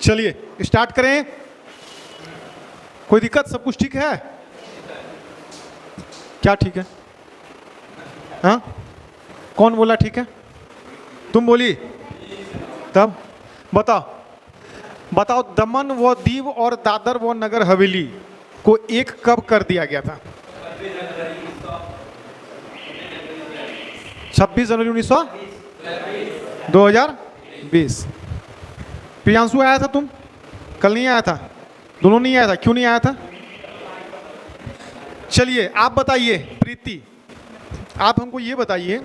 चलिए स्टार्ट करें। कोई दिक्कत? सब कुछ ठीक है? क्या ठीक है? हाँ, कौन बोला ठीक है? तुम बोली? तब बताओ दमन व दीव और दादर व नगर हवेली को एक कब कर दिया गया था? 26 जनवरी 2020। प्रियांशु आया था? तुम कल नहीं आया था? दोनों नहीं आया था? क्यों नहीं आया था? चलिए आप बताइए। प्रीति, आप हमको ये बताइए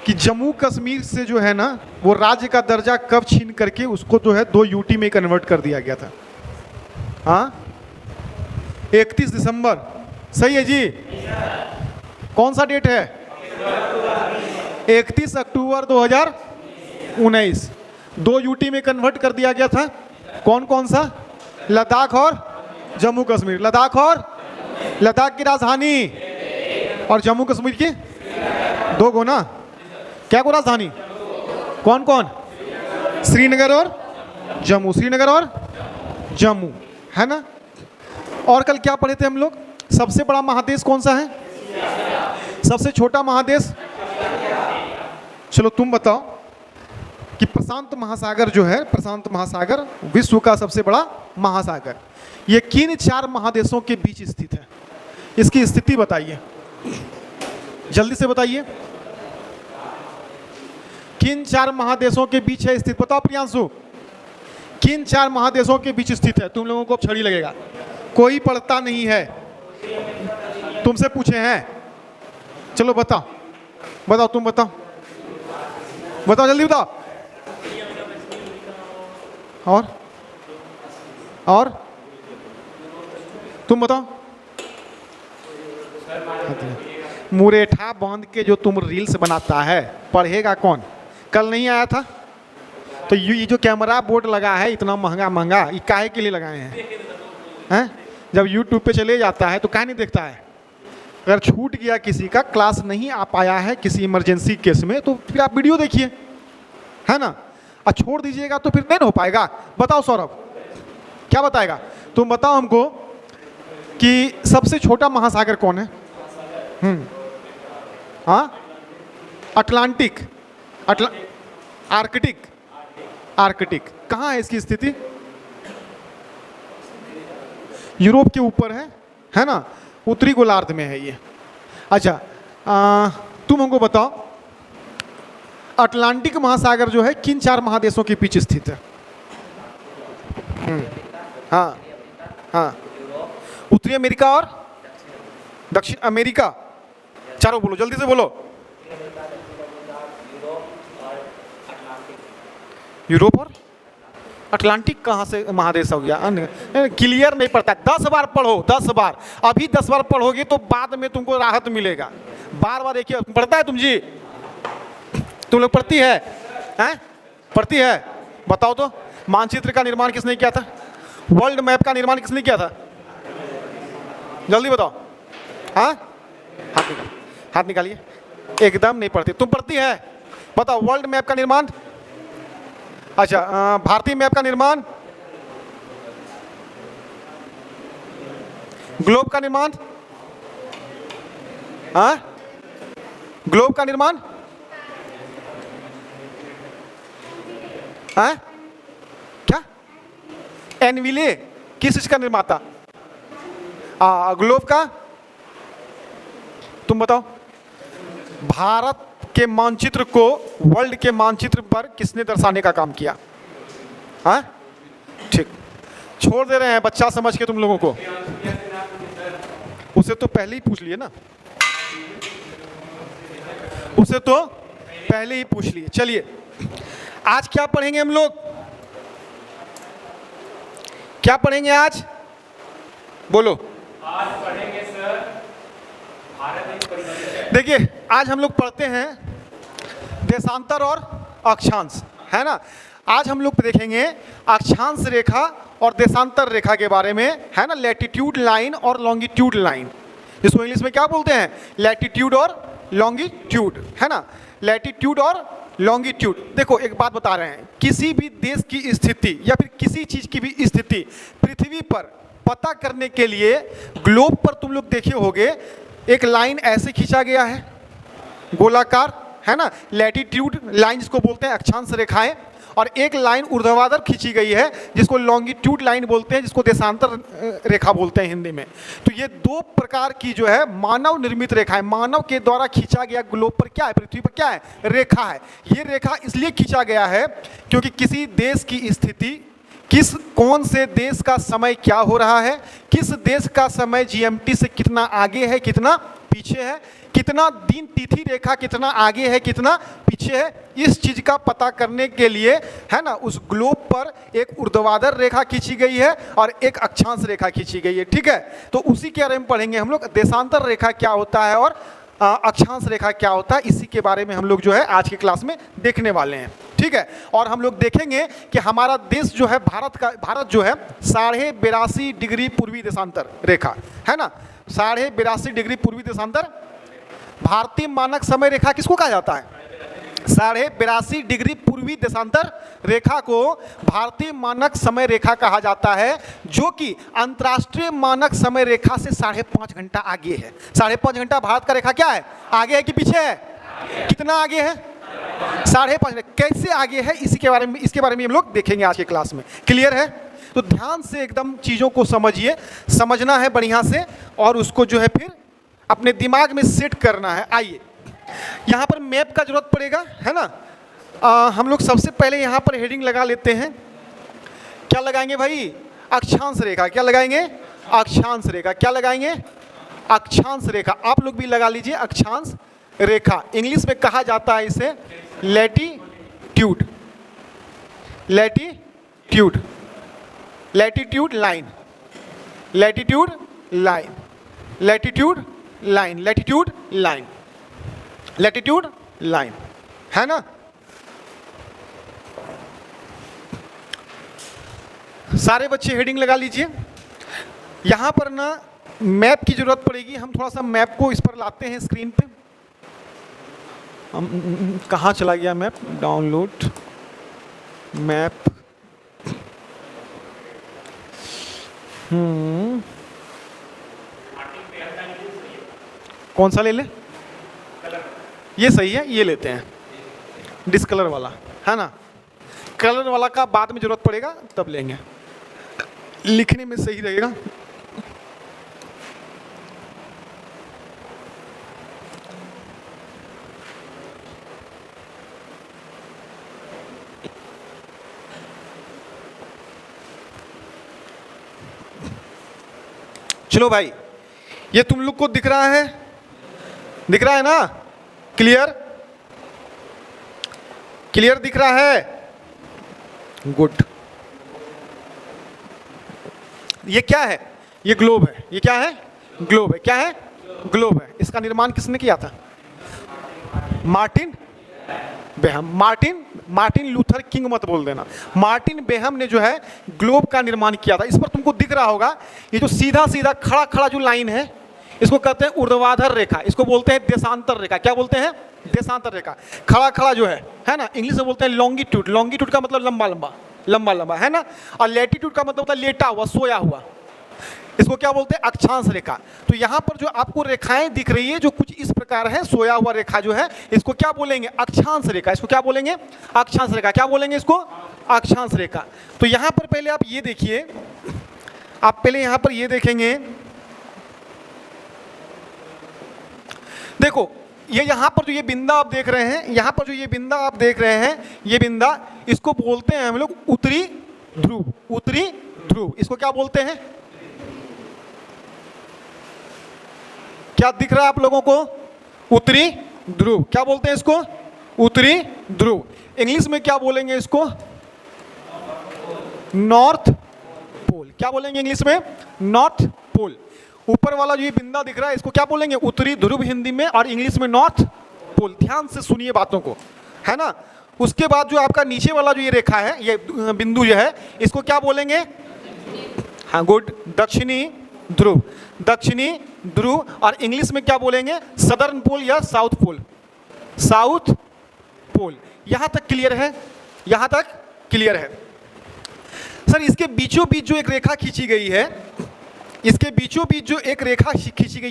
कि जम्मू कश्मीर से जो है ना वो राज्य का दर्जा कब छीन करके उसको जो है 2 यूटी में कन्वर्ट कर दिया गया था? हाँ, 31 दिसंबर। सही है जी? कौन सा डेट है? 31 अक्टूबर 2019 2 यूटी में कन्वर्ट कर दिया गया था। कौन कौन सा? लद्दाख और जम्मू कश्मीर। लद्दाख की राजधानी और जम्मू कश्मीर की 2 गो ना? क्या को राजधानी? कौन कौन? श्रीनगर और जम्मू। श्रीनगर और जम्मू, है ना? और कल क्या पढ़े थे हम लोग? सबसे बड़ा महादेश कौन सा है? सबसे छोटा महादेश? चलो तुम बताओ कि प्रशांत महासागर जो है, प्रशांत महासागर विश्व का सबसे बड़ा महासागर, ये किन 4 महादेशों के बीच स्थित है? इसकी स्थिति बताइए, जल्दी से बताइए। किन 4 महादेशों के बीच है स्थित? बताओ प्रियांशु, किन 4 महादेशों के बीच स्थित है? तुम लोगों को अब छड़ी लगेगा, कोई पढ़ता नहीं है, तुमसे पूछे हैं। चलो बताओ तुम बताओ जल्दी बताओ। और तुम बताओ। मुरेठा बांध के जो तुम रील्स बनाता है, पढ़ेगा कौन? कल नहीं आया था? तो ये जो कैमरा बोर्ड लगा है इतना महंगा, ये काहे के लिए लगाए हैं? जब YouTube पे चले जाता है तो काहे नहीं देखता है? अगर छूट गया किसी का, क्लास नहीं आ पाया है किसी इमरजेंसी केस में, तो फिर आप वीडियो देखिए, है ना? और छोड़ दीजिएगा तो फिर नहीं हो पाएगा। बताओ सौरभ, क्या बताएगा? तुम बताओ हमको कि सबसे छोटा महासागर कौन है? हाँ, अटलांटिक, आर्कटिक। कहाँ है इसकी स्थिति? यूरोप के ऊपर है ना? उत्तरी गोलार्ध में है ये। अच्छा, तुम हमको बताओ अटलांटिक महासागर जो है किन 4 महादेशों के बीच स्थित है? हाँ, उत्तरी अमेरिका और दक्षिण अमेरिका। चारों बोलो, जल्दी से बोलो। यूरोप और अटलांटिक कहाँ से महादेश हो गया? क्लियर नहीं पड़ता। 10 बार पढ़ो, 10 बार। अभी 10 बार पढ़ोगे तो बाद में तुमको राहत मिलेगा। बार एक ही पढ़ता है तुम जी? तुम लोग पढ़ती है? पढ़ती है? बताओ तो, मानचित्र का निर्माण किसने किया था? वर्ल्ड मैप का निर्माण किसने किया था? जल्दी बताओ। हाँ, हाथ निकालिए। एकदम नहीं पढ़ती। तुम पढ़ती है? बताओ, वर्ल्ड मैप का निर्माण? अच्छा, भारतीय मैप का निर्माण? ग्लोब का निर्माण? ग्लोब का निर्माण? क्या? एनविले किस चीज का निर्माता? ग्लोब का? तुम बताओ। भारत के मानचित्र को वर्ल्ड के मानचित्र पर किसने दर्शाने का काम किया? ठीक, छोड़ दे रहे हैं बच्चा समझ के तुम लोगों को। उसे तो पहले ही पूछ लिए ना, उसे तो पहले ही पूछ लिए। चलिए आज क्या पढ़ेंगे हम लोग? क्या पढ़ेंगे आज? बोलो। आज पढ़ेंगे सर भारत। देखिए आज हम लोग पढ़ते हैं देशांतर और अक्षांश, है ना? आज हम लोग देखेंगे अक्षांश रेखा और देशांतर रेखा के बारे में, है ना? लैटिट्यूड लाइन और लॉन्गिट्यूड लाइन, इसको इंग्लिश में क्या बोलते हैं? लैटिट्यूड और लॉन्गिट्यूड, है ना? लैटिट्यूड और लॉन्गिट्यूड। देखो एक बात बता रहे हैं, किसी भी देश की स्थिति या फिर किसी चीज की भी स्थिति पृथ्वी पर पता करने के लिए ग्लोब पर तुम लोग देखे होगे एक लाइन ऐसे खींचा गया है, गोलाकार, है ना, लैटिट्यूड लाइन जिसको बोलते हैं, अक्षांश रेखाएं, और एक लाइन ऊर्ध्वाधर खींची गई है जिसको लॉन्गिट्यूड लाइन बोलते हैं, जिसको देशांतर रेखा बोलते हैं हिंदी में। तो ये दो प्रकार की जो है मानव निर्मित रेखाएं, मानव के द्वारा खींचा गया ग्लोब पर क्या है, पृथ्वी पर क्या है, रेखा है। ये रेखा इसलिए खींचा गया है क्योंकि किसी देश की स्थिति, कौन से देश का समय क्या हो रहा है, किस देश का समय जीएमटी से कितना आगे है, कितना पीछे है, कितना दिन तिथि रेखा कितना आगे है, कितना पीछे है, इस चीज का पता करने के लिए, है ना, उस ग्लोब पर एक ऊर्ध्वाधर रेखा खींची गई है और एक अक्षांश रेखा खींची गई है। ठीक है, तो उसी के बारे में पढ़ेंगे हम लोग, देशांतर रेखा क्या होता है और अक्षांश रेखा क्या होता है, इसी के बारे में हम लोग जो है आज की क्लास में देखने वाले हैं। ठीक है, और हम लोग देखेंगे कि हमारा देश जो है, भारत जो है 82.5 डिग्री पूर्वी देशांतर रेखा, है ना, 82.5 डिग्री पूर्वी देशांतर। भारतीय मानक समय रेखा किसको कहा जाता है? 82.5 डिग्री पूर्वी देशांतर रेखा को भारतीय मानक समय रेखा कहा जाता है, जो कि अंतर्राष्ट्रीय मानक समय रेखा से 5.5 घंटा आगे है। 5.5 घंटा भारत का रेखा क्या है, आगे है कि पीछे है? कितना आगे है? 5.5। कैसे आगे है, इसके बारे में हम लोग देखेंगे आज की क्लास में। क्लियर है? तो ध्यान से एकदम चीज़ों को समझिए, समझना है बढ़िया से, और उसको जो है फिर अपने दिमाग में सेट करना है। आइए, यहाँ पर मैप का जरूरत पड़ेगा, है ना। हम लोग सबसे पहले यहाँ पर हेडिंग लगा लेते हैं। क्या लगाएंगे भाई? अक्षांश रेखा। क्या लगाएंगे? अक्षांश रेखा। क्या लगाएंगे? अक्षांश रेखा। आप लोग भी लगा लीजिए अक्षांश रेखा। इंग्लिश में कहा जाता है इसे latitude, latitude, latitude line, latitude line, latitude line, latitude line, latitude line, है ना। सारे बच्चे हेडिंग लगा लीजिए। यहां पर ना मैप की जरूरत पड़ेगी। हम थोड़ा सा मैप को इस पर लाते हैं स्क्रीन पे। हम कहाँ चला गया मैप? Download map. कौन सा ले ले? ये सही है, ये लेते हैं, डिस्कलर वाला, है ना। कलर वाला का बाद में जरूरत पड़ेगा तब लेंगे, लिखने में सही रहेगा। चलो भाई, ये तुम लोग को दिख रहा है? दिख रहा है ना? क्लियर? क्लियर दिख रहा है? गुड। ये क्या है? ये ग्लोब है। ये क्या है? ग्लोब है। क्या है? ग्लोब है। इसका निर्माण किसने किया था? Martin Behaim. Martin Luther king मत बोल देना। मार्टिन बेहम ने जो है ग्लोब का निर्माण किया था। इस पर तुमको दिख रहा होगा, ये जो सीधा सीधा खड़ा खड़ा जो लाइन है, इसको कहते हैं ऊर्ध्वाधर रेखा। इसको बोलते हैं देशांतर रेखा। क्या बोलते हैं? देशांतर रेखा। खड़ा खड़ा जो है ना, इंग्लिश में बोलते हैं लॉन्गिट्यूड। लॉन्गिट्यूड का मतलब लंबा लंबा, लंबा लंबा, है ना। और लैटिट्यूड का मतलब होता है लेटा हुआ, सोया हुआ। इसको क्या बोलते हैं? अक्षांश रेखा। तो यहाँ पर जो आपको रेखाएं दिख रही है जो कुछ इस प्रकार है, सोया हुआ रेखा जो है, इसको क्या बोलेंगे? अक्षांश रेखा। इसको क्या बोलेंगे? अक्षांश रेखा। क्या बोलेंगे इसको? अक्षांश रेखा। तो यहाँ पर पहले आप ये देखिए, आप पहले यहाँ पर ये देखेंगे, देखो ये यहाँ पर जो ये बिंदा आप देख रहे हैं, यहाँ पर जो ये बिंदा आप देख रहे हैं, ये बिंदा, इसको बोलते हैं हम लोग उत्तरी ध्रुव। उत्तरी ध्रुव, इसको क्या बोलते हैं? क्या दिख रहा है आप लोगों को? उत्तरी ध्रुव। क्या बोलते हैं इसको? उत्तरी ध्रुव। इंग्लिश में क्या बोलेंगे इसको? North pole. क्या बोलेंगे इंग्लिश में? North pole. ऊपर वाला जो ये बिंदा दिख रहा है, इसको क्या बोलेंगे? उत्तरी ध्रुव हिंदी में, और इंग्लिश में नॉर्थ पोल। ध्यान से सुनिए बातों को, है ना। उसके बाद जो आपका नीचे वाला जो ये रेखा है, ये बिंदु जो है, इसको क्या बोलेंगे? हाँ गुड, दक्षिणी ध्रुव। दक्षिणी ध्रुव। और इंग्लिश में क्या बोलेंगे? सदर्न पोल या साउथ पोल। South pole. यहां तक क्लियर है? यहां तक क्लियर है? सर इसके बीचों बीच जो एक रेखा खींची गई है, इसके बीचों बीच जो एक रेखा खींची गई,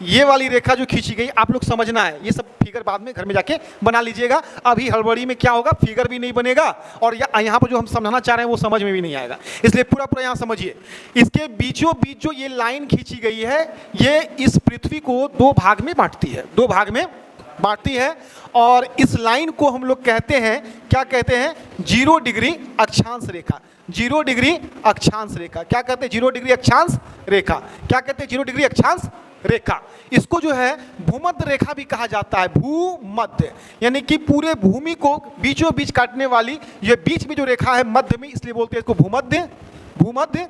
ये वाली रेखा जो खींची गई, आप लोग समझना है। ये सब फिगर बाद में घर में जाके बना लीजिएगा, अभी हड़बड़ी में क्या होगा, फिगर भी नहीं बनेगा और यहाँ पर जो हम समझाना चाह रहे हैं वो समझ में भी नहीं आएगा, इसलिए पूरा यहाँ समझिए। इसके बीचों बीच जो ये लाइन खींची गई है, ये इस पृथ्वी को दो भाग में बांटती है, दो भाग में बांटती है। और इस लाइन को हम लोग कहते हैं, क्या कहते हैं? 0 डिग्री अक्षांश रेखा। 0 डिग्री अक्षांश रेखा क्या कहते हैं? 0 डिग्री अक्षांश रेखा क्या कहते हैं? 0 डिग्री अक्षांश रेखा। इसको जो है भूमध्य रेखा भी कहा जाता है, भूमध्य, यानी कि पूरे भूमि को बीचों बीच काटने वाली ये बीच में जो रेखा है मध्य में, इसलिए बोलते हैं इसको भूमध्य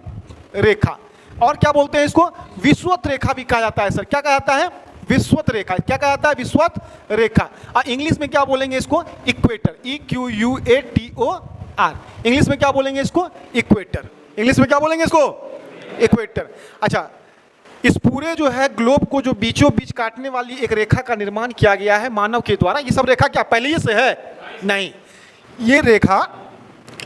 रेखा। और क्या बोलते हैं इसको? विषुवत रेखा भी कहा जाता है। सर क्या कहा जाता है? विषुवत रेखा। क्या कहा जाता है? विषुवत रेखा। और इंग्लिश में क्या बोलेंगे इसको? Equator, EQUATOR। इंग्लिश में क्या बोलेंगे इसको? इक्वेटर। इंग्लिश में क्या बोलेंगे इसको? इक्वेटर। अच्छा, इस पूरे जो है ग्लोब को जो बीचों बीच काटने वाली एक रेखा का निर्माण किया गया है मानव के द्वारा। ये सब रेखा क्या पहले ही से है? नहीं, ये रेखा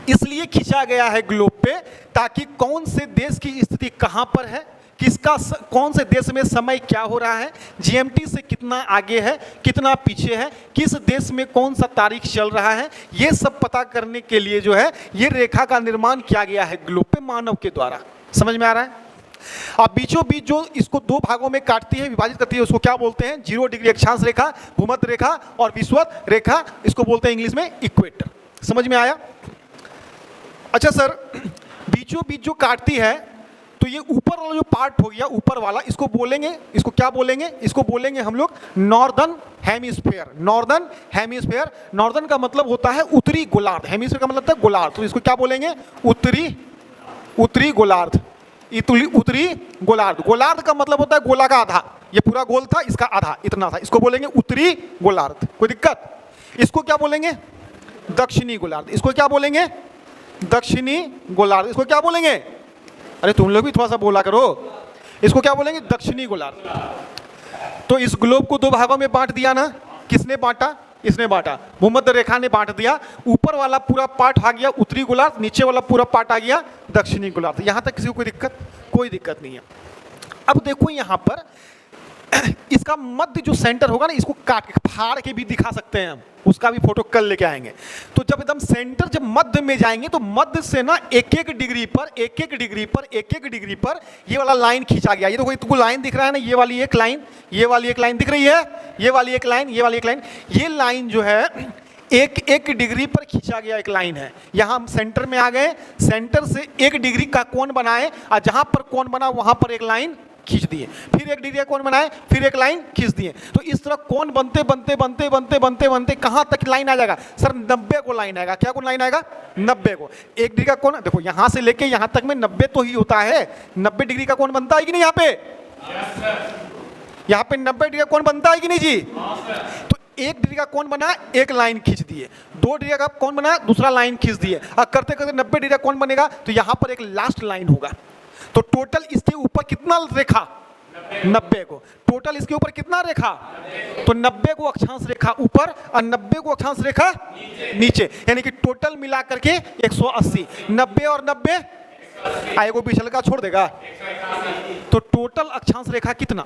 इसलिए खींचा गया है ग्लोब पे ताकि कौन से देश की स्थिति कहां पर है, किसका कौन से देश में समय क्या हो रहा है, जीएमटी से कितना आगे है, कितना पीछे है, किस देश में कौन सा तारीख चल रहा है, ये सब पता करने के लिए जो है ये रेखा का निर्माण किया गया है ग्लोब पे मानव के द्वारा। समझ में आ रहा है? अब बीचों बीच जो इसको दो भागों में काटती है, विभाजित करती है, उसको क्या बोलते हैं? 0 डिग्री अक्षांश रेखा, भूमध्य रेखा और विषुवत रेखा, इसको बोलते हैं इंग्लिश में इक्वेटर। समझ में आया? अच्छा सर, बीचों बीच जो काटती है तो ये ऊपर वाला जो पार्ट हो गया, ऊपर वाला, इसको बोलेंगे, इसको क्या बोलेंगे? इसको बोलेंगे हम लोग northern hemisphere. Northern hemisphere, northern का मतलब होता है उत्तरी गोलार्ध, हेमिस्फीयर का मतलब होता है गोलार्ध, तो इसको क्या बोलेंगे? उत्तरी गोलार्ध। उत्तरी गोलार्ध। गोलार्ध का मतलब होता है गोला का आधा, ये पूरा गोल था, इसका आधा इतना था, इसको बोलेंगे उत्तरी गोलार्ध। कोई दिक्कत? इसको क्या बोलेंगे? दक्षिणी गोलार्ध। इसको क्या बोलेंगे? दक्षिणी गोलार्ध। इसको क्या बोलेंगे? अरे तुम लोग भी थोड़ा सा बोला करो। इसको क्या बोलेंगे? दक्षिणी गोलार्ध। तो इस ग्लोब को दो भागों में बांट दिया ना, किसने बांटा? इसने बांटा, भूमध्य रेखा ने बांट दिया। ऊपर वाला पूरा पार्ट आ गया उत्तरी गोलार्ध, नीचे वाला पूरा पार्ट आ गया दक्षिणी गोलार्ध। यहां तक किसी को कोई दिक्कत? कोई दिक्कत नहीं है। अब देखो यहां पर इसका मध्य जो सेंटर होगा ना, इसको काट के फाड़ के भी दिखा सकते हैं हम, उसका भी फोटो कल लेके आएंगे। तो जब एकदम सेंटर, जब मध्य में जाएंगे तो मध्य से ना एक एक डिग्री पर ये वाला लाइन खींचा गया। ये तो कोई तुमको लाइन दिख रहा है ना, ये वाली एक लाइन, ये वाली एक लाइन दिख रही है, ये वाली एक लाइन, ये वाली एक लाइन, ये लाइन जो है एक एक डिग्री पर खींचा गया एक लाइन है। यहां हम सेंटर में आ गए, सेंटर से 1 डिग्री का कोण बनाए और जहां पर कोण बना वहां पर एक लाइन खींच दिए, फिर 1 डिग्री का कोण बनाए, फिर एक लाइन खींच दिए। तो इस तरह कोण बनते कहां तक लाइन आ जाएगा? सर 90 को लाइन आएगा। क्या को लाइन आएगा? 90 को। 1 डिग्री का कोण, देखो यहां से लेके यहां तक में 90 तो ही होता है। 90 डिग्री का कोण बनता है कि नहीं? यहाँ पे यहाँ पे 90 डिग्री का कोण बनता है कि नहीं जी? तो 1 डिग्री का कोण बना, एक लाइन खींच दिए, 2 डिग्री का कोण बना, दूसरा लाइन खींच दिए, और करते करते 90 डिग्री का कोण बनेगा तो यहाँ पर एक लास्ट लाइन होगा। तो टोटल इसके ऊपर कितना रेखा? 90 को। टोटल इसके ऊपर कितना रेखा? तो 90 को अक्षांश रेखा ऊपर और 90 को अक्षांश रेखा नीचे, यानी कि टोटल मिला करके 180। 90 और 90 आएगो बीच हल्का छोड़ देगा, तो टोटल अक्षांश रेखा कितना?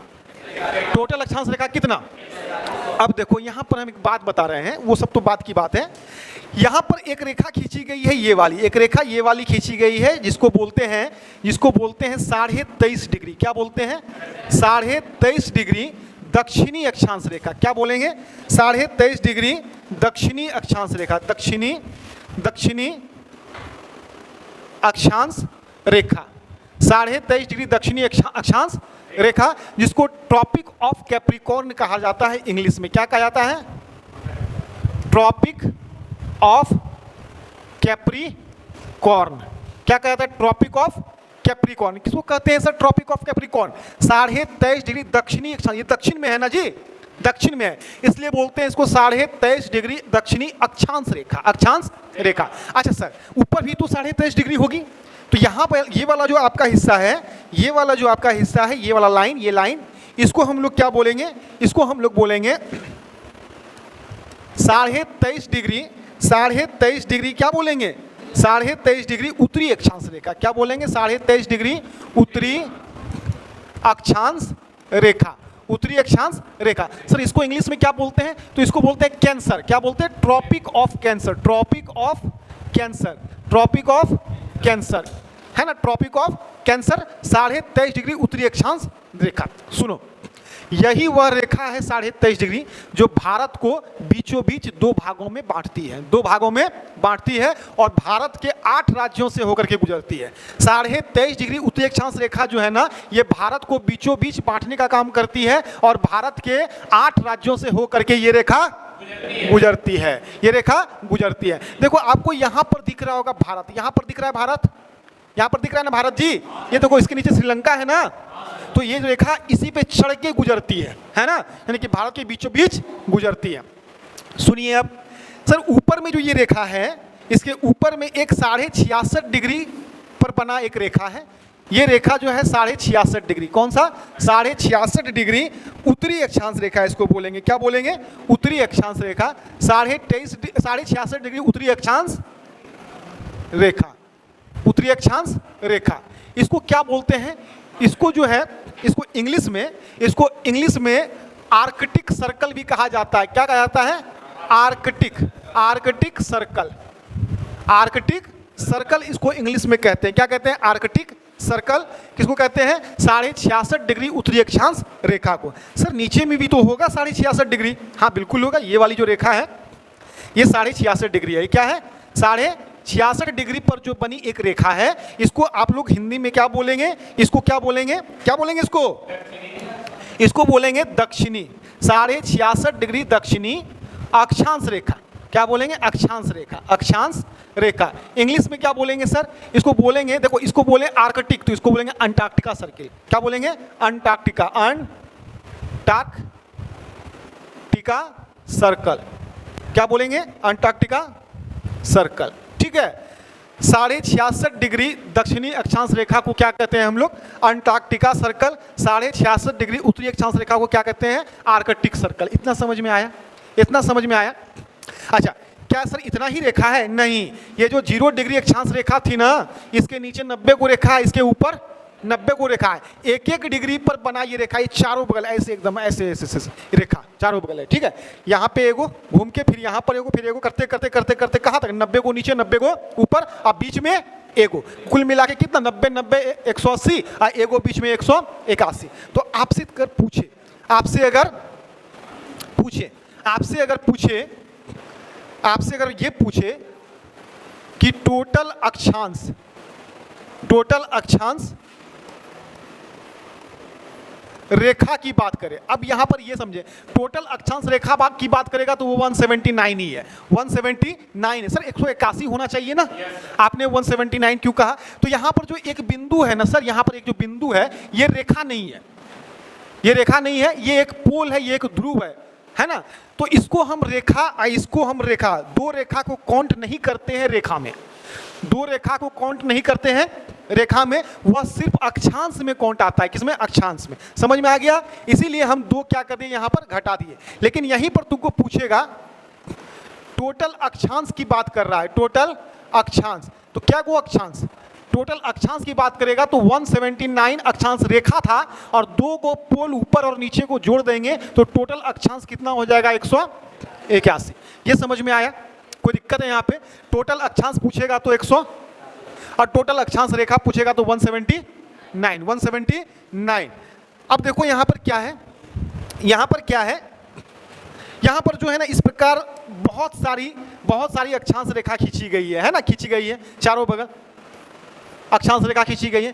टोटल अक्षांश रेखा कितना? अब देखो यहां पर हम एक बात बता रहे हैं, वो सब तो बात की बात है। यहां पर एक रेखा खींची गई है, ये वाली एक रेखा, ये वाली खींची गई है, जिसको बोलते हैं 23.5 डिग्री। क्या बोलते हैं? 23.5 डिग्री दक्षिणी अक्षांश रेखा। क्या बोलेंगे? 23.5 डिग्री दक्षिणी अक्षांश रेखा। दक्षिणी अक्षांश रेखा, 23.5 डिग्री दक्षिणी अक्षांश रेखा, जिसको ट्रॉपिक ऑफ कैप्रिकॉर्न कहा जाता है इंग्लिश में। क्या कहा जाता है? Tropic of Capricorn. क्या कहा जाता है? Tropic of Capricorn. किसको कहते हैं sir? Tropic of Capricorn. 23.5 degree दक्षिणी अक्षांश, ये दक्षिण में है ना जी, दक्षिण में है, इसलिए बोलते हैं इसको 23.5 डिग्री दक्षिणी अक्षांश रेखा। अक्षांश रेखा। अच्छा सर, ऊपर भी तो 23.5 डिग्री होगी, तो यहाँ पर ये वाला जो आपका हिस्सा है, ये वाला जो आपका हिस्सा है, ये वाला लाइन, ये लाइन, इसको हम लोग क्या बोलेंगे? इसको हम लोग बोलेंगे 23.5 डिग्री, 23.5 डिग्री क्या बोलेंगे, 23.5 डिग्री उत्तरी अक्षांश रेखा। क्या बोलेंगे, 23.5 डिग्री उत्तरी अक्षांश रेखा, उत्तरी अक्षांश रेखा। सर इसको इंग्लिश में क्या बोलते हैं, तो इसको बोलते हैं कैंसर। क्या बोलते हैं, tropic of Cancer, tropic of Cancer, tropic of Cancer, है ना, ट्रॉपिक ऑफ कैंसर 23.5 डिग्री उत्तरी अक्षांश रेखा। सुनो, यही वह रेखा है 23.5 डिग्री जो भारत को बीचों बीच दो भागों में बांटती है, दो भागों में बांटती है और भारत के 8 राज्यों से होकर के गुजरती है। 23.5 डिग्री उत्तरी अक्षांश रेखा जो है ना, ये भारत को बीचों बीच बांटने का काम करती है और भारत के 8 राज्यों से होकर के ये रेखा गुजरती है, ये रेखा गुजरती है। देखो आपको यहां पर दिख रहा होगा भारत, यहां पर दिख रहा है भारत, यहां पर दिख रहा है ना भारत जी, ये देखो इसके नीचे श्रीलंका है ना, तो ये जो रेखा इसी पे चढ़ के गुजरती है ना, यानी कि भारत के बीचों बीच गुजरती है। सुनिए अब सर, ऊपर में जो ये रेखा है, इसके ऊपर में एक 66.5 डिग्री पर बना एक रेखा है। ये रेखा जो है 66.5 डिग्री, कौन सा, 66.5 डिग्री उत्तरी अक्षांश रेखा इसको बोलेंगे। क्या बोलेंगे, उत्तरी अक्षांश रेखा, 66.5 डिग्री उत्तरी अक्षांश रेखा, उत्तरी अक्षांश रेखा। इसको क्या बोलते हैं, इसको जो है, इसको इंग्लिश में आर्कटिक सर्कल भी कहा जाता है। क्या कहा जाता है, आर्कटिक सर्कल, आर्कटिक सर्कल इसको इंग्लिश में कहते हैं। क्या कहते हैं, आर्कटिक सर्कल। किसको कहते हैं, 66.5 डिग्री उत्तरी अक्षांश रेखा को। सर नीचे में भी तो होगा 66.5 डिग्री, हाँ बिल्कुल होगा। ये वाली जो रेखा है ये 66.5 डिग्री है। क्या है, 66.5 डिग्री पर जो बनी एक रेखा है, इसको आप लोग हिंदी में क्या बोलेंगे, इसको क्या बोलेंगे, क्या बोलेंगे इसको बोलेंगे दक्षिणी, 66.5 डिग्री दक्षिणी अक्षांश रेखा। क्या बोलेंगे, अक्षांश रेखा, अक्षांश रेखा। इंग्लिश में क्या बोलेंगे सर, इसको बोलेंगे, देखो इसको बोले आर्कटिक, तो इसको बोलेंगे अंटार्कटिका सर्किल। क्या बोलेंगे, अंटार्कटिका, अंटार्कटिका सर्कल। क्या बोलेंगे, अंटार्कटिका सर्कल। ठीक है, 66.5 डिग्री दक्षिणी अक्षांश रेखा को क्या कहते हैं हम लोग, अंटार्कटिका सर्कल। 66.5 डिग्री उत्तरी अक्षांश रेखा को क्या कहते हैं, आर्कटिक सर्कल। इतना समझ में आया, इतना समझ में आया। अच्छा, क्या सर इतना ही रेखा है, नहीं, ये जो 0 डिग्री अक्षांश रेखा थी ना, इसके नीचे 90 को रेखा है, इसके ऊपर 90 को रेखा है। 1-1 डिग्री पर बना ये रेखा, ये चारों बगल ऐसे एकदम ऐसे रेखा चारों बगल है। ठीक है, यहाँ पे एगो घूम के, फिर यहाँ पर एगो, फिर एगो, करते करते करते करते कहाँ तक, 90 को नीचे, 90 को ऊपर, अब बीच में एगो, कुल मिला के कितना, 90 180 और एगो बीच में 181। तो आपसे अगर पूछे, आपसे अगर ये पूछे कि टोटल अक्षांश रेखा की बात करें, अब यहां पर ये समझे, टोटल अक्षांश रेखा की बात करेगा तो वो 179 ही है, 179 है। सर 181 होना चाहिए ना, आपने 179 क्यों कहा, तो यहां पर जो एक बिंदु है ना सर, यहां पर एक जो बिंदु है, ये रेखा नहीं है, ये रेखा नहीं है, ये एक पोल है, ये एक ध्रुव है ना। तो इसको हम रेखा, दो रेखा को काउंट नहीं करते हैं रेखा में, दो रेखा को काउंट नहीं करते हैं रेखा में, वह सिर्फ अक्षांश में काउंट आता है। किसमें, अक्षांश में। समझ में आ गया, इसीलिए हम दो क्या कर दिए, यहां पर घटा दिए। लेकिन यहीं पर तुमको पूछेगा टोटल अक्षांश की बात कर रहा है, टोटल अक्षांश, तो क्या वो अक्षांश, टोटल अक्षांश की बात करेगा तो 179 अक्षांश रेखा था और 2 को पोल ऊपर और नीचे को जोड़ देंगे तो टोटल अक्षांश कितना हो जाएगा, 181। ये समझ में आया, कोई दिक्कत है यहाँ पे, टोटल अक्षांश पूछेगा तो 100 और टोटल अक्षांश रेखा पूछेगा तो 179। अब देखो यहाँ पर क्या है, यहाँ पर क्या है, यहाँ पर जो है ना, इस प्रकार बहुत सारी अक्षांश रेखा खींची गई है ना, खींची गई है, चारों बगल अक्षांश रेखा खींची गई है।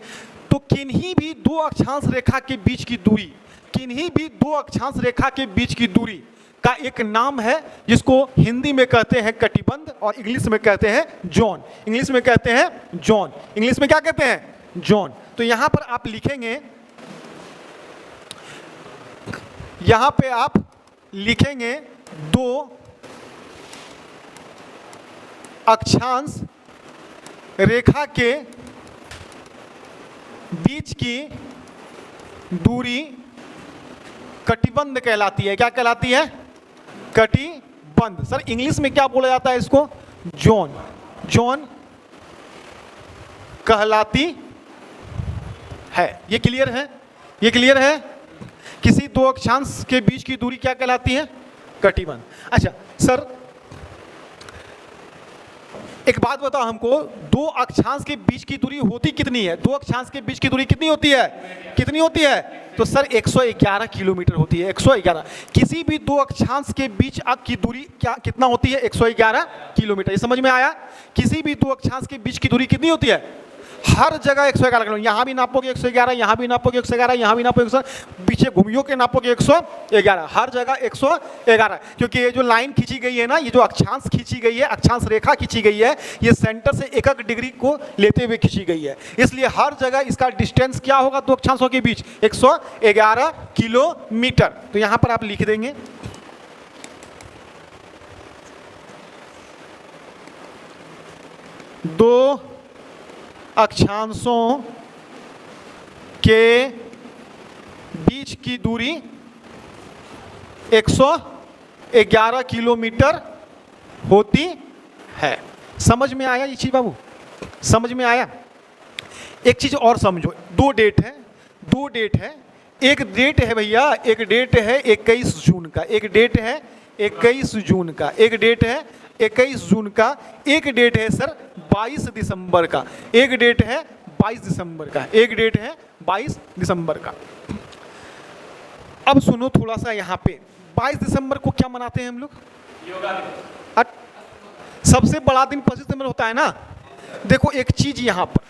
तो किन्हीं भी दो अक्षांश रेखा के बीच की दूरी, किन्हीं भी दो अक्षांश रेखा के बीच की दूरी का एक नाम है जिसको हिंदी में कहते हैं कटिबंध और इंग्लिश में कहते हैं जोन, इंग्लिश में कहते हैं जोन, इंग्लिश में क्या कहते हैं, जोन। तो यहां पर आप लिखेंगे, यहां पे आप लिखेंगे दो अक्षांश रेखा के बीच की दूरी कटिबंध कहलाती है। क्या कहलाती है, कटिबंध। बंद। सर इंग्लिश में क्या बोला जाता है इसको? जोन। जोन कहलाती है। ये क्लियर है? ये क्लियर है? किसी दो अक्षांश के बीच की दूरी क्या कहलाती है? कटिबंध। अच्छा सर एक बात बताओ हमको, दो अक्षांश के बीच की दूरी होती कितनी है? दो अक्षांश के बीच की दूरी कितनी होती है? कितनी होती है? तो सर 111 किलोमीटर होती है। 111। किसी भी दो अक्षांश के बीच की दूरी क्या कितना होती है? 111 किलोमीटर। ये समझ में आया? किसी भी दो अक्षांश के बीच की दूरी कितनी होती है? हर जगह 111 किलोमीटर। यहाँ भी नापोगे 111, यहाँ भी नापोगे 111, यहाँ भी नापोगे 100, पीछे घूमियों के नापोगे 111, हर जगह 111। क्योंकि ये जो लाइन खींची गई है ना, ये जो अक्षांश खींची गई है, अक्षांश रेखा खींची गई है, ये सेंटर से 1 डिग्री को लेते हुए खींची गई है। इसलिए हर जगह इसका डिस्टेंस क्या होगा दो अक्षांशों के बीच? 111 किलोमीटर। तो यहाँ पर आप लिख देंगे दो अक्षांशों के बीच की दूरी 111 किलोमीटर होती है। समझ में आया ये चीज बाबू? समझ में आया? एक चीज और समझो, दो डेट है, दो डेट है। एक डेट है भैया, एक डेट है 21 जून का, एक डेट है 21 जून का, एक डेट है 21 जून का, एक डेट है सर 22 दिसंबर का, एक डेट है 22 दिसंबर का, एक डेट है 22 दिसंबर का। अब सुनो थोड़ा सा यहाँ पे, 22 दिसंबर को क्या मनाते हैं हम लोग? योगा दिवस। सबसे बड़ा दिन 25 दिसंबर होता है ना। देखो एक चीज यहाँ पर,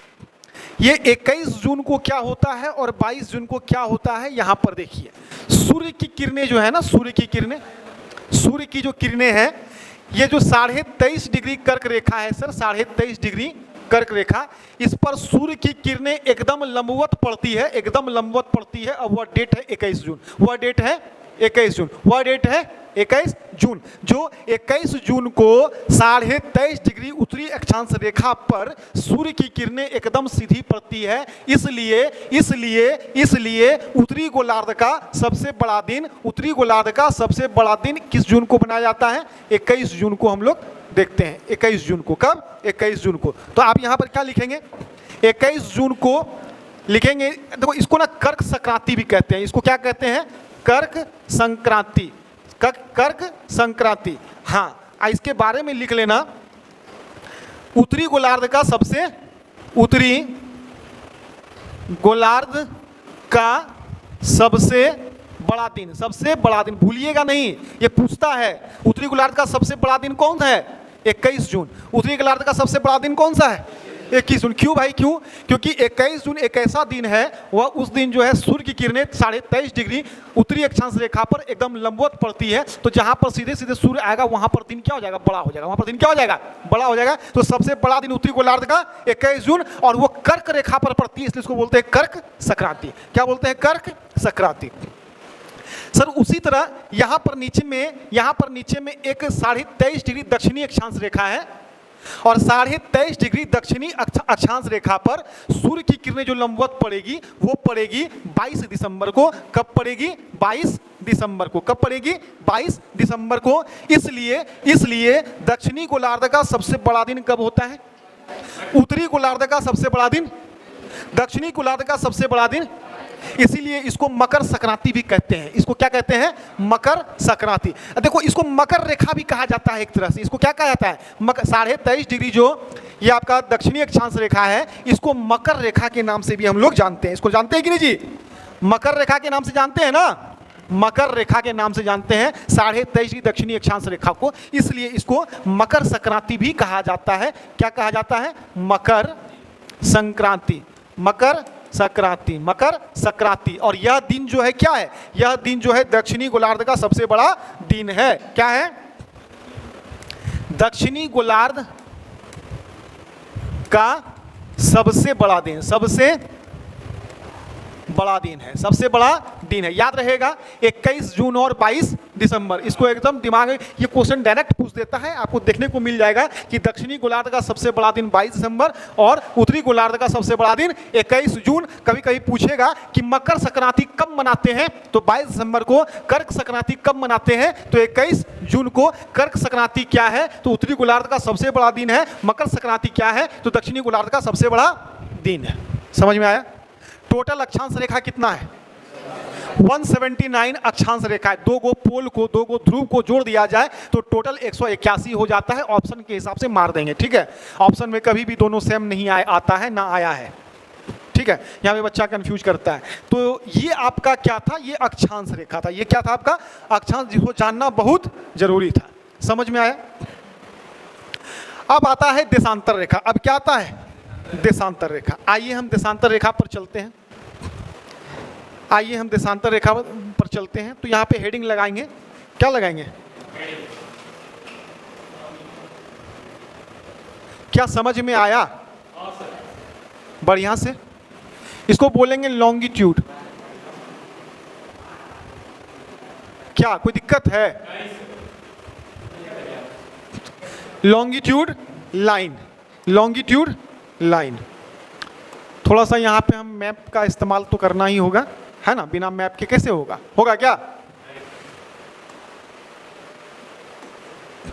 ये 21 जून को क्या होता है और 22 जून को क्या होता है, यहाँ पर देखिए। सूर्य की किरणें जो है ना, सूर्य की किरणें, सूर्य की जो किरणें हैं, ये जो 23.5 डिग्री कर्क रेखा है सर, 23.5 डिग्री कर्क रेखा, इस पर सूर्य की किरणें एकदम लंबवत पड़ती है, एकदम लंबवत पड़ती है। और वह डेट है 21 जून, वह डेट है 21 जून, वह डेट है 21 जून। जो 21 जून को 23.5 डिग्री उत्तरी अक्षांश रेखा पर सूर्य की किरणें एकदम सीधी पड़ती है। इसलिए इसलिए इसलिए उत्तरी गोलार्ध का सबसे बड़ा दिन, उत्तरी गोलार्ध का सबसे बड़ा दिन किस जून को बनाया जाता है? 21 जून को हम लोग देखते हैं। 21 जून को, कब? 21 जून को। तो आप यहाँ पर क्या लिखेंगे? 21 जून को लिखेंगे। देखो इसको ना कर्क संक्रांति भी कहते हैं। इसको क्या कहते हैं? कर्क संक्रांति, कर्क संक्रांति। हाँ, इसके बारे में लिख लेना। उत्तरी गोलार्ध का सबसे, उत्तरी गोलार्ध का सबसे बड़ा दिन, सबसे बड़ा दिन भूलिएगा नहीं, ये पूछता है उत्तरी गोलार्ध का सबसे बड़ा दिन कौन सा है? 21 जून। उत्तरी गोलार्ध का सबसे बड़ा दिन कौन सा है? 21 जून। क्यों भाई क्यों? क्योंकि 21 जून एक ऐसा दिन है, वह उस दिन जो है सूर्य की किरणें 23.5 डिग्री उत्तरी अक्षांश रेखा पर एकदम लंबवत पड़ती है। तो जहां पर सीधे सीधे सूर्य आएगा वहां पर दिन क्या हो जाएगा? बड़ा हो जाएगा। वहां पर दिन क्या हो जाएगा? बड़ा हो जाएगा। तो सबसे बड़ा दिन उत्तरी गोलार्ध का 21 जून, और वो कर्क रेखा पर पड़ती है, इसलिए इसको बोलते हैं कर्क संक्रांति। क्या बोलते हैं? कर्क संक्रांति। सर उसी तरह यहाँ पर नीचे में एक 23.5 डिग्री दक्षिणी अक्षांश रेखा है, और 23.5 डिग्री दक्षिणी अक्षांश रेखा पर सूर्य की किरणें जो लंबवत पड़ेगी वो पड़ेगी 22 दिसंबर को। कब पड़ेगी? 22 दिसंबर को। कब पड़ेगी? 22 दिसंबर को। इसलिए दक्षिणी गोलार्ध का सबसे बड़ा दिन कब होता है? उत्तरी गोलार्ध का सबसे बड़ा दिन, दक्षिणी गोलार्ध का सबसे बड़ा दिन। इसीलिए इसको मकर संक्रांति भी कहते हैं। इसको क्या कहते हैं? मकर संक्रांति। देखो इसको मकर रेखा भी कहा जाता है एक तरह से। इसको क्या कहा जाता है? मकर 23.5 डिग्री जो ये आपका दक्षिणी अक्षांश रेखा है, इसको मकर रेखा के नाम से भी हम लोग जानते हैं। इसको जानते हैं कि नहीं जी? मकर रेखा के नाम से जानते हैं ना? मकर रेखा के नाम से जानते हैं 23.5 डिग्री दक्षिणी अक्षांश रेखा को। इसलिए इसको मकर संक्रांति भी कहा जाता है। क्या कहा जाता है? मकर संक्रांति, मकर संक्रांति, मकर संक्रांति। और यह दिन जो है क्या है? यह दिन जो है दक्षिणी गोलार्ध का सबसे बड़ा दिन है। क्या है? दक्षिणी गोलार्ध का सबसे बड़ा दिन, सबसे बड़ा दिन है, सबसे बड़ा दिन है। याद रहेगा 21 जून और 22 दिसंबर। इसको एकदम दिमाग में, ये क्वेश्चन डायरेक्ट पूछ देता है, आपको देखने को मिल जाएगा कि दक्षिणी गोलार्ध का सबसे बड़ा दिन 22 दिसंबर और उत्तरी गोलार्ध का सबसे बड़ा दिन 21 जून। कभी कभी पूछेगा कि मकर संक्रांति कब मनाते हैं, तो 22 दिसंबर को। कर्क संक्रांति कब मनाते हैं, तो 21 जून को। कर्क संक्रांति क्या है, तो उत्तरी गोलार्ध का सबसे बड़ा दिन है। मकर संक्रांति क्या है, तो दक्षिणी गोलार्ध का सबसे बड़ा दिन है। समझ में आया? टोटल अक्षांश रेखा कितना है? 179 अक्षांश रेखा है। दो गो पोल को, दो गो ध्रुव को जोड़ दिया जाए तो टोटल 181 हो जाता है। ऑप्शन के हिसाब से मार देंगे, ठीक है। ऑप्शन में कभी भी दोनों सेम नहीं आता है, ना आया है, ठीक है। यहाँ पे बच्चा कंफ्यूज करता है। तो ये आपका क्या था, ये अक्षांश रेखा था। ये क्या था आपका? अक्षांश, जिसको जानना बहुत जरूरी था। समझ में आया? अब आता है देशांतर रेखा। अब क्या आता है? देशांतर रेखा। आइए हम देशांतर रेखा पर चलते हैं। आइए हम देशांतर रेखा पर चलते हैं। तो यहाँ पे हेडिंग लगाएंगे। क्या लगाएंगे? क्या समझ में आया? बढ़िया से। इसको बोलेंगे लॉन्गिट्यूड। क्या कोई दिक्कत है? Longitude line, longitude line. थोड़ा सा यहाँ पे हम मैप का इस्तेमाल तो करना ही होगा, है ना। बिना मैप के कैसे होगा? होगा क्या?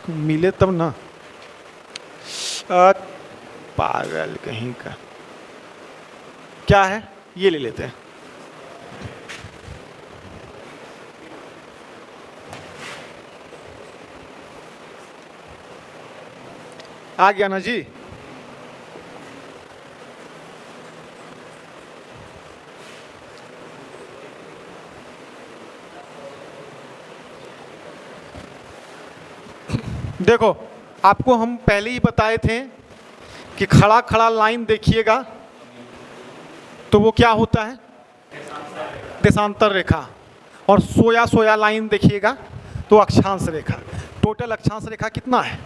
मिले तब ना। पागल कहीं का। क्या है? ये ले लेते हैं। आ गया ना जी? देखो, आपको हम पहले ही बताए थे कि खड़ा खड़ा लाइन देखिएगा तो वो क्या होता है? देशांतर रेखा। और सोया सोया लाइन देखिएगा तो अक्षांश रेखा। टोटल अक्षांश रेखा कितना है?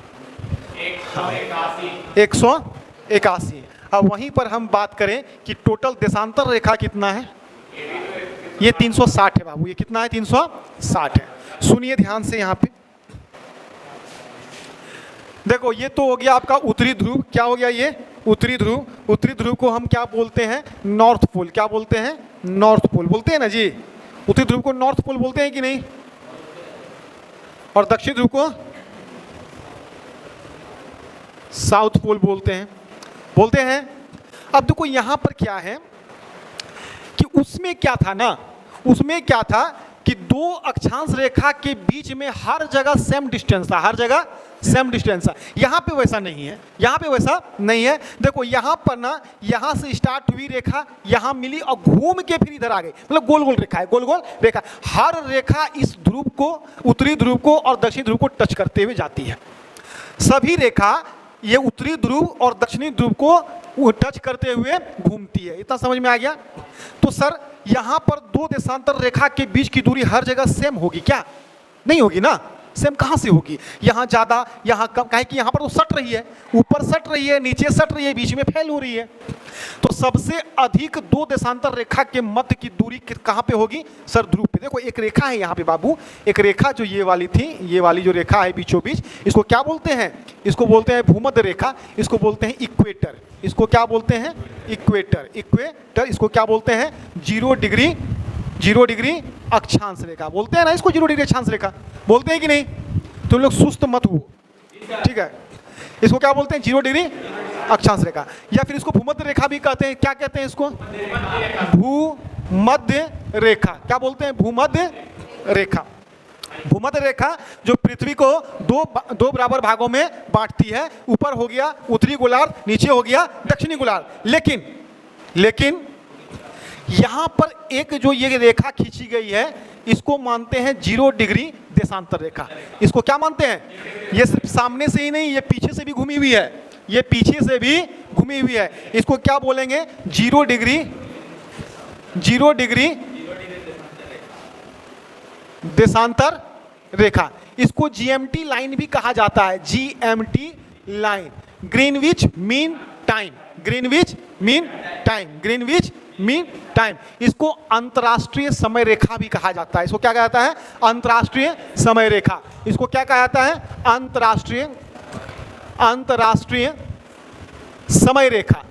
181। अब वहीं पर हम बात करें कि टोटल देशांतर रेखा कितना है? ये 360 है बाबू। ये कितना है? 360 है। सुनिए ध्यान से यहाँ पे। देखो, ये तो हो गया आपका उत्तरी ध्रुव। क्या हो गया ये? उत्तरी ध्रुव। उत्तरी ध्रुव को हम क्या बोलते हैं? North pole. क्या बोलते हैं? नॉर्थ पोल बोलते हैं ना जी। उत्तरी ध्रुव को नॉर्थ पोल बोलते हैं कि नहीं? और दक्षिण ध्रुव को साउथ पोल बोलते हैं। बोलते हैं। अब देखो यहाँ पर क्या है कि उसमें क्या था ना, उसमें क्या था कि दो अक्षांश रेखा के बीच में हर जगह सेम डिस्टेंस था। हर जगह सेम डिस्टेंस था। यहाँ पे वैसा नहीं है। यहाँ पे वैसा नहीं है। देखो यहाँ पर ना, यहाँ से स्टार्ट हुई रेखा, यहाँ मिली और घूम के फिर इधर आ गई। मतलब गोल गोल रेखा है, गोल गोल रेखा। हर रेखा इस ध्रुव को, उत्तरी ध्रुव को और दक्षिणी ध्रुव को टच करते हुए जाती है। सभी रेखा ये उत्तरी ध्रुव और दक्षिणी ध्रुव को टच करते हुए घूमती है। इतना समझ में आ गया? तो सर यहाँ पर दो देशांतर रेखा के बीच की दूरी हर जगह सेम होगी क्या? नहीं होगी ना। सेम कहाँ से होगी? यहाँ ज़्यादा, यहाँ कम। काहे कि यहाँ पर तो सट रही है, ऊपर सट रही है, नीचे सट रही है, बीच में फैल हो रही है। तो सबसे अधिक दो देशांतर रेखा के मध्य की दूरी कहाँ पे होगी? सर ध्रुव पे। देखो एक रेखा है यहाँ पे बाबू, एक रेखा जो ये वाली थी, ये वाली जो रेखा है बीचों बीच, इसको क्या बोलते हैं? इसको बोलते हैं भूमध्य रेखा। इसको बोलते हैं इक्वेटर। इसको क्या बोलते हैं? इक्वेटर। इक्वेटर। इसको क्या बोलते हैं? 0 डिग्री, 0 डिग्री अक्षांश रेखा बोलते हैं ना। इसको 0 डिग्री अक्षांश रेखा बोलते हैं कि नहीं? तुम लोग सुस्त मत हो, ठीक है। इसको क्या बोलते हैं? 0 डिग्री अक्षांश रेखा। या फिर इसको भूमध्य रेखा भी कहते हैं। क्या कहते हैं इसको? भूमध्य रेखा। क्या बोलते हैं? भूमध्य रेखा। भूमध्य रेखा जो पृथ्वी को दो बराबर भागों में बांटती है। ऊपर हो गया उत्तरी गोलार्ध, नीचे हो गया दक्षिणी गोलार्ध। लेकिन यहां पर एक जो ये रेखा खींची गई है, इसको मानते हैं 0 डिग्री देशांतर रेखा। इसको क्या मानते हैं? ये सिर्फ सामने से ही नहीं, ये पीछे से भी घूमी हुई है। ये पीछे से भी घूमी हुई है। इसको क्या बोलेंगे? 0 डिग्री, 0 डिग्री देशांतर रेखा। इसको जीएमटी लाइन भी कहा जाता है। GMT line, Greenwich mean time. Greenwich mean time, Greenwich mean time. इसको अंतर्राष्ट्रीय समय रेखा भी कहा जाता है। इसको क्या कहा जाता है? अंतर्राष्ट्रीय समय रेखा। इसको क्या कहा जाता है? अंतर्राष्ट्रीय समय रेखा।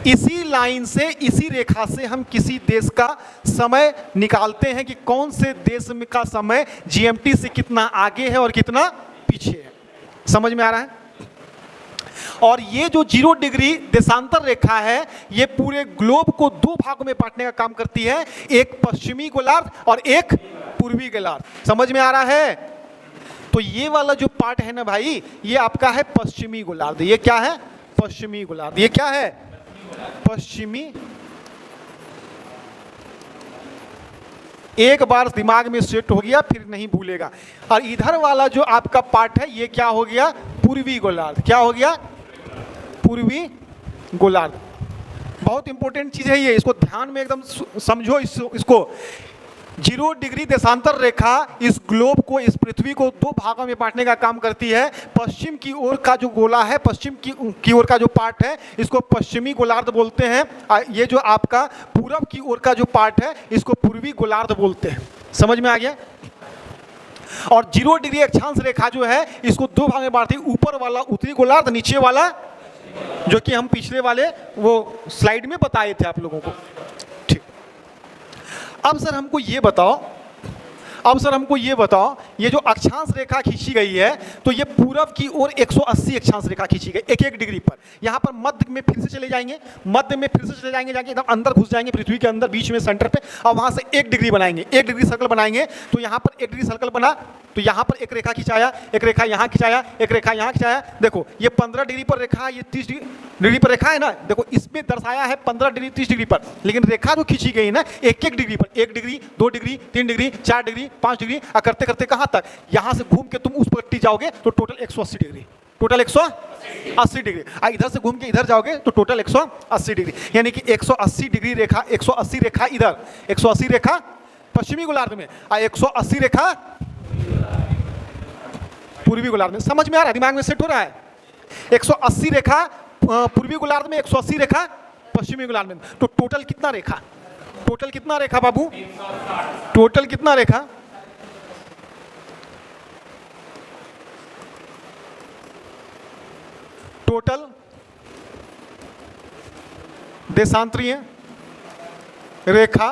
इसी लाइन से, इसी रेखा से हम किसी देश का समय निकालते हैं कि कौन से देश में का समय जीएमटी से कितना आगे है और कितना पीछे है। समझ में आ रहा है? और ये जो 0 डिग्री देशांतर रेखा है, ये पूरे ग्लोब को 2 भागों में बांटने का काम करती है, एक पश्चिमी गोलार्ध और एक पूर्वी गोलार्ध। समझ में आ रहा है? तो ये वाला जो पार्ट है ना भाई, ये आपका है पश्चिमी गोलार्ध। ये क्या है? पश्चिमी गोलार्ध। ये क्या है? पश्चिमी। एक बार दिमाग में सेट हो गया फिर नहीं भूलेगा। और इधर वाला जो आपका पार्ट है, ये क्या हो गया? पूर्वी गोलार्ध। क्या हो गया? पूर्वी गोलार्ध। बहुत इंपॉर्टेंट चीज है ये, इसको ध्यान में एकदम समझो। इसको 0 डिग्री देशांतर रेखा इस ग्लोब को, इस पृथ्वी को 2 भागों में बांटने का काम करती है। पश्चिम की ओर का जो गोला है, पश्चिम की ओर का जो पार्ट है, इसको पश्चिमी गोलार्ध बोलते हैं। ये जो आपका पूरब की ओर का जो पार्ट है, इसको पूर्वी गोलार्ध बोलते हैं। समझ में आ गया? और 0 डिग्री अक्षांश रेखा जो है, इसको 2 भाग में बांटती है। ऊपर वाला उत्तरी गोलार्ध, नीचे वाला जो कि हम पिछले वाले वो स्लाइड में बताए थे आप लोगों को। ठीक। अब सर हमको ये बताओ, ये जो अक्षांश रेखा खींची गई है, तो ये पूरब की ओर 180 अक्षांश रेखा खींची गई 1-1 डिग्री पर। यहाँ पर मध्य में फिर से चले जाएंगे, जाके एकदम अंदर घुस जाएंगे पृथ्वी के अंदर, बीच में सेंटर पे, और वहाँ से 1 डिग्री बनाएंगे, 1 डिग्री सर्कल बनाएंगे। तो यहाँ पर 1 डिग्री सर्कल बना, तो यहाँ पर एक रेखा खिंचाया, एक रेखा यहाँ खिंचाया, एक रेखा यहाँ खिंचाया। देखो ये 15 डिग्री पर रेखा, ये 30 डिग्री पर रेखा है ना। देखो इसमें दर्शाया है 15 डिग्री 30 डिग्री पर, लेकिन रेखा जो खींची गई है ना 1-1 डिग्री पर, 1 degree 2 degree 3 degree 4 degree 5 degree, करते करते कहाँ तक? यहाँ से घूम के तुम उस पट्टी जाओगे तो टोटल 180 डिग्री, टोटल 180 डिग्री। इधर से घूम के इधर जाओगे तो टोटल 180 डिग्री। यानी कि 180 डिग्री रेखा, 180 रेखा इधर, 180 रेखा पश्चिमी गोलार्ध में, 180 रेखा पूर्वी गोलार्ध में। समझ में आ रहा है? दिमाग में सेट हो रहा है? 180 रेखा पूर्वी गोलार्ध में, 180 रेखा पश्चिमी गोलार्ध में। तो टोटल कितना रेखा? टोटल कितना रेखा बाबू? टोटल कितना रेखा? टोटल देशांतरीय रेखा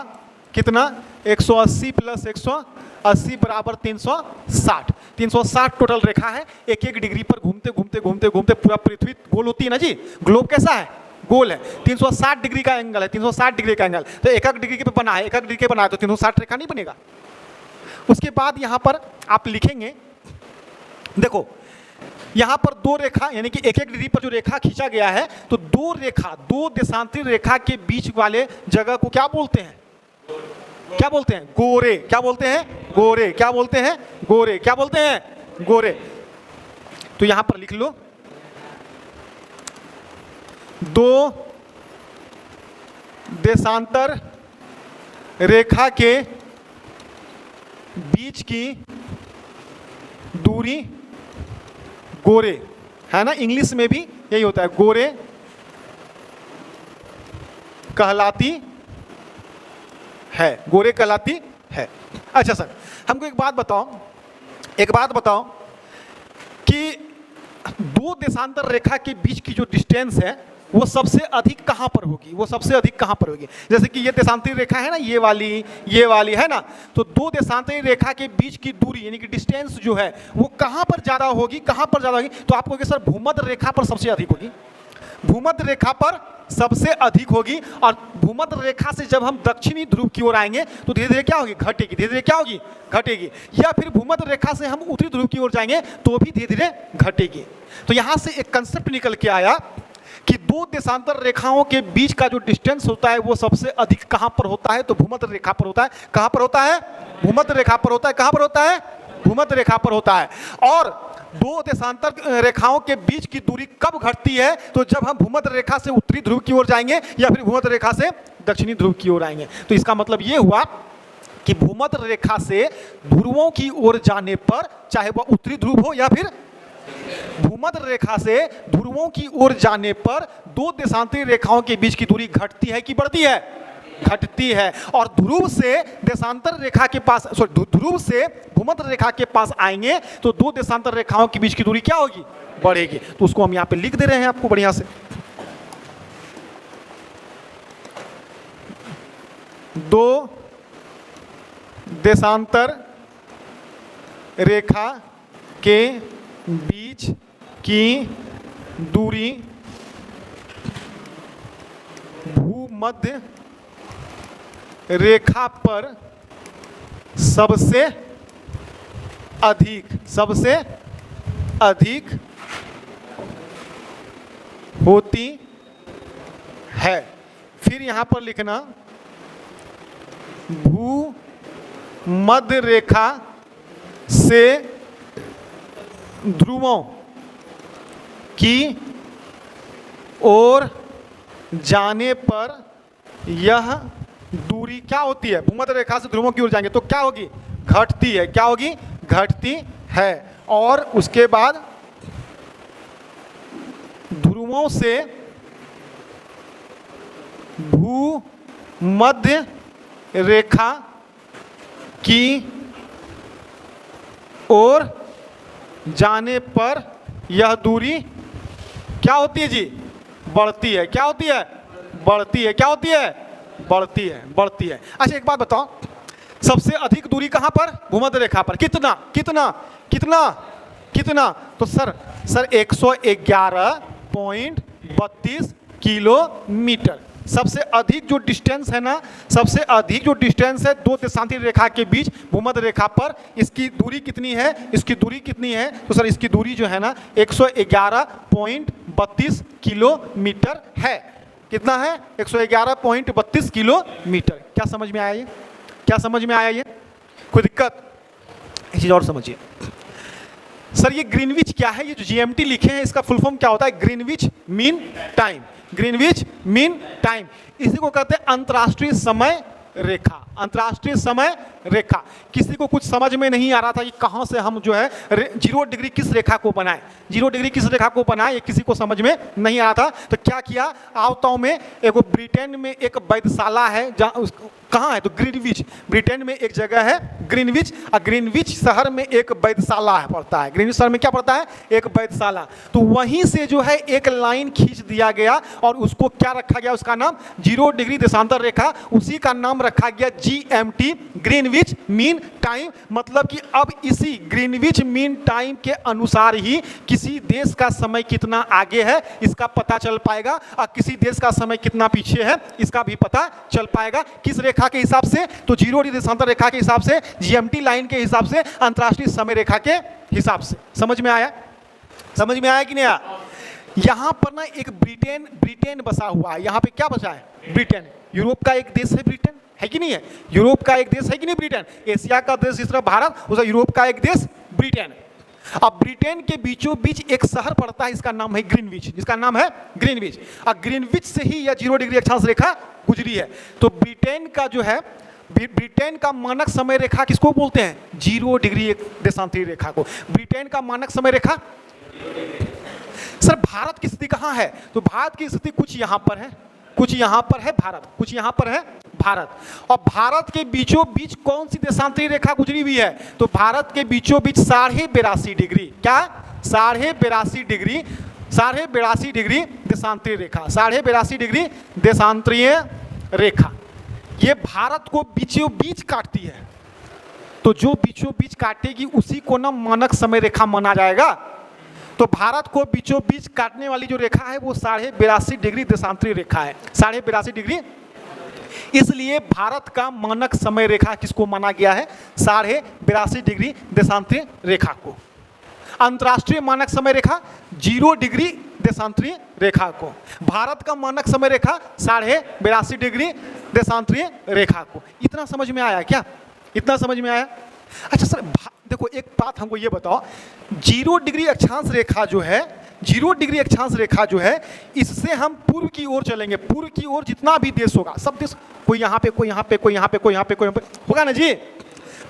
कितना? 180 प्लस 180 बराबर 360। 360 टोटल रेखा है। 1-1 डिग्री पर घूमते पूरा पृथ्वी गोल होती है ना जी। ग्लोब कैसा है? गोल है। 360 डिग्री का एंगल है, 360 डिग्री का एंगल। तो 1-1 डिग्री पे बना है, 1-1 डिग्री पे बना है, तो 360 रेखा नहीं बनेगा। उसके बाद यहां पर आप लिखेंगे, देखो यहां पर 2 रेखा, यानी कि 1-1 डिग्री पर जो रेखा खींचा गया है, तो 2 रेखा, 2 देशांतरीय रेखा के बीच वाले जगह को क्या बोलते हैं? क्या बोलते हैं? गोरे। क्या बोलते हैं? गोरे। क्या बोलते हैं? गोरे। क्या बोलते हैं? गोरे। तो यहां पर लिख लो, 2 देशांतर रेखा के बीच की दूरी गोरे है ना। इंग्लिश में भी यही होता है, गोरे कहलाती है, गोरे कहलाती है। अच्छा सर, हमको एक बात बताओ कि 2 देशांतर रेखा के बीच की जो डिस्टेंस है वो सबसे अधिक कहां पर होगी? वो सबसे अधिक कहां पर होगी? जैसे कि ये देशांतरीय रेखा है ना, ये वाली है ना, तो 2 देशांतरीय रेखा के बीच की दूरी यानी कि डिस्टेंस जो है वो कहां पर ज्यादा होगी? कहां पर ज्यादा होगी? तो आप कहोगे सर भूमध्य रेखा पर सबसे अधिक होगी। भूमध्य रेखा पर सबसे अधिक होगी। और भूमध्य रेखा से जब हम दक्षिणी ध्रुव की ओर आएंगे तो धीरे धीरे क्या होगी? घटेगी। धीरे धीरे क्या होगी? घटेगी। या फिर भूमध्य रेखा से हम उत्तरी ध्रुव की ओर जाएंगे तो भी धीरे धीरे घटेगी। तो यहां से एक कंसेप्ट निकल के आया कि 2 देशांतर रेखाओं के बीच का जो डिस्टेंस होता है वो सबसे अधिक कहां पर होता है? तो भूमध्य रेखा पर होता है। कहां पर होता है? भूमध्य रेखा पर होता है। कहां पर होता है? भूमध्य रेखा पर होता है। और 2 देशांतर रेखाओं के बीच की दूरी कब घटती है? तो जब हम भूमध्य रेखा से उत्तरी ध्रुव की ओर जाएंगे या फिर भूमध्य रेखा से दक्षिणी ध्रुव की ओर आएंगे। तो इसका मतलब ये हुआ कि भूमध्य रेखा से ध्रुवों की ओर जाने पर, चाहे वह उत्तरी ध्रुव हो या फिर भूमध्य रेखा से ध्रुवों की ओर जाने पर दो देशांतरी रेखाओं के बीच की दूरी घटती है कि बढ़ती है? घटती है। और ध्रुव से देशांतर रेखा के पास, ध्रुव से भूमध्य रेखा के पास आएंगे तो दो देशांतर रेखाओं के बीच की दूरी क्या होगी? बढ़ेगी। तो उसको हम यहां पे लिख दे रहे हैं आपको बढ़िया से। दो देशांतर रेखा के बीच की दूरी भूमध्य रेखा पर सबसे अधिक होती है। फिर यहां पर लिखना भूमध्य रेखा से ध्रुवों की ओर जाने पर यह दूरी क्या होती है? भूमध्य रेखा से ध्रुवों की ओर जाएंगे तो क्या होगी? घटती है। क्या होगी? घटती है। और उसके बाद ध्रुवों से भूमध्य रेखा की ओर जाने पर यह दूरी क्या होती है जी? बढ़ती है। क्या होती है? बढ़ती है। क्या होती है? बढ़ती है। बढ़ती है। अच्छा एक बात बताओ, सबसे अधिक दूरी कहां पर? भूमध्य रेखा पर। कितना कितना कितना कितना? तो सर 111.32 किलोमीटर। सबसे अधिक जो डिस्टेंस है ना, सबसे अधिक जो डिस्टेंस है दो देशांतरी रेखा के बीच भूमध्य रेखा पर, इसकी दूरी कितनी है? इसकी दूरी कितनी है? तो सर इसकी दूरी जो है ना 111.32 किलोमीटर है। कितना है? 111.32 किलोमीटर। क्या समझ में आया ये? क्या समझ में आया ये? कोई दिक्कत? एक चीज और समझिए सर, ये ग्रीनविच क्या है? ये जो जीएमटी लिखे हैं इसका फुल फॉर्म क्या होता है? Greenwich mean time. Greenwich mean time, इसी को कहते हैं अंतर्राष्ट्रीय समय रेखा। अंतर्राष्ट्रीय समय रेखा। किसी को कुछ समझ में नहीं आ रहा था कि कहां से हम जो है 0 डिग्री किस रेखा को बनाए, 0 डिग्री किस रेखा को बनाए, ये किसी को समझ में नहीं आ रहा था। तो क्या किया, आवताओं में एक ब्रिटेन में एक वैधशाला है, जहाँ कहाँ है? तो ग्रीनविच, ब्रिटेन में एक जगह है ग्रीनविच, और ग्रीनविच शहर में एक वैधशाला है पड़ता है। ग्रीनविच शहर में क्या पड़ता है? एक वैधशाला। तो वहीं से जो है एक लाइन खींच दिया गया और उसको क्या रखा गया? उसका नाम 0 डिग्री देशांतर रेखा, उसी का नाम रखा गया GMT, ग्रीनविच मीन टाइम। मतलब कि अब इसी ग्रीनविच मीन टाइम के अनुसार ही किसी देश का समय कितना आगे है इसका पता चल पाएगा, और किसी देश का समय कितना पीछे है इसका भी पता चल पाएगा। किस रेखा के हिसाब से? तो 0 डिग्री देशांतर रेखा के हिसाब से, GMT लाइन के हिसाब से, अंतर्राष्ट्रीय समय रेखा के हिसाब से। समझ में आया? समझ में आया कि नहीं आया? यहां पर ना एक ब्रिटेन बसा हुआ है। यहां पे क्या बसा है? ब्रिटेन। यूरोप का एक देश है ब्रिटेन, है कि नहीं है? यूरोप का एक देश है कि नहीं ब्रिटेन? एशिया का देश इस तरह भारत, उधर यूरोप का एक देश ब्रिटेन। अब ब्रिटेन के बीचों बीच एक शहर पड़ता है, इसका नाम है ग्रीनविच, जिसका नाम है ग्रीनविच। और ग्रीनविच से ही यह 0 डिग्री अक्षांश रेखा गुजरी है। तो ब्रिटेन का जो है, ब्रिटेन का मानक समय रेखा किसको बोलते हैं? 0 डिग्री देशांतरी रेखा को। ब्रिटेन का मानक समय रेखा। सर भारत की स्थिति कहाँ है? तो भारत की स्थिति कुछ यहाँ पर है, कुछ यहाँ पर है भारत, कुछ यहाँ पर है भारत। और भारत के बीचों बीच कौन सी देशांतरी रेखा गुजरी हुई है? तो भारत के बीचों बीच 82.5 डिग्री, क्या 82.5 डिग्री, 82.5 डिग्री देशांतरी रेखा, 82.5 डिग्री देशांतरीय रेखा। ये भारत को बीचों बीच काटती है। तो जो बीचों बीच काटेगी उसी को ना मानक समय रेखा माना जाएगा। तो भारत को बीचों बीच काटने वाली जो रेखा है वो 82.5 डिग्री देशांतरी रेखा है, 82.5 डिग्री। इसलिए भारत का मानक समय रेखा किसको माना गया है? 82.5 डिग्री देशांतरी रेखा को। अंतर्राष्ट्रीय मानक समय रेखा 0 डिग्री देशांतरी रेखा को। भारत का मानक समय रेखा 82.5 डिग्री देशांतरी रेखा को। इतना समझ में आया क्या? इतना समझ में आया? अच्छा सर देखो एक बात हमको ये बताओ, 0 डिग्री अक्षांश रेखा जो है, 0 डिग्री अक्षांश रेखा जो है, इससे हम पूर्व की ओर चलेंगे। पूर्व की ओर जितना भी देश होगा, सब देश, कोई यहाँ पे, कोई यहाँ पे, कोई यहाँ पे, कोई यहाँ पे, कोई यहाँ पे होगा ना जी।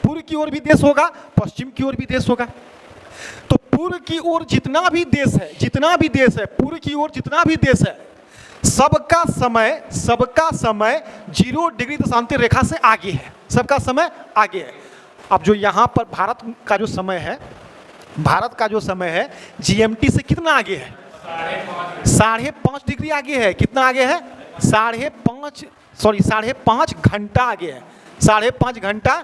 पूर्व की ओर भी देश होगा, पश्चिम की ओर भी देश होगा। तो पूर्व की ओर जितना भी देश है, पूर्व की ओर जितना भी देश है, सबका समय 0 डिग्री देशांतर रेखा से आगे है, सबका समय आगे है। अब जो यहाँ पर भारत का जो समय है जीएमटी से कितना आगे है? 5.5 डिग्री आगे है। कितना आगे है? 5.5 घंटा आगे है। 5.5 घंटा